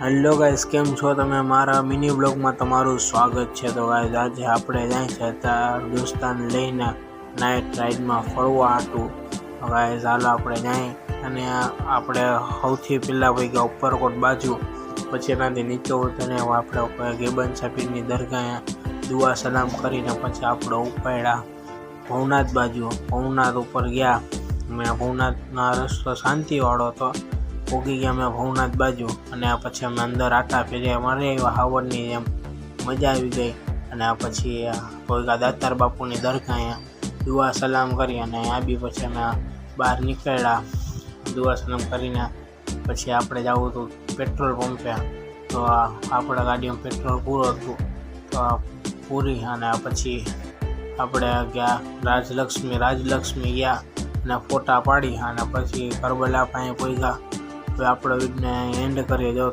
Hello guys, કેમ છો તમે? મારા મિની બ્લોગમાં તમારું સ્વાગત છે. તો ગાઈસ, આજે આપણે જાય છે દોસ્તાન લઈને નાઇટ રાઇડમાં ફરવા હતું. ગાઈસ, હાલો આપણે જાય અને આપણે સૌથી પહેલાં ભાઈ ગયા ઉપરકોટ બાજુ, પછી એનાથી નીચે ઉતરીને આપણે ગેબન સાપીરની દરગાહ દુઆ સલામ કરીને પછી આપણે ઉપાડ્યા ભવનાથ બાજુ. ભવનાથ ઉપર ગયા. મેં ભવનાથનો રસ્તો શાંતિવાળો હતો. પોગી ગયા અમે ભવનાથ બાજુ અને પછી અમે અંદર આટા ફેર્યા. મારે હાવરની જેમ મજા આવી ગઈ. અને પછી પોગા દાતાર બાપુની દરગાહ દુઆ સલામ કરી અને આ બી પછી અમે બહાર નીકળ્યા. દુઆ સલામ કરીને પછી આપણે જવું હતું પેટ્રોલ પંપે. તો આપણા ગાડીમાં પેટ્રોલ પૂરું હતું તો પૂરી અને પછી આપણે ગયા રાજલક્ષ્મી ગયા અને ફોટા પાડી અને પછી કરબલા પાસે પહોંચ્યા. તો આપણો વિડીયોને એન્ડ કરી દો.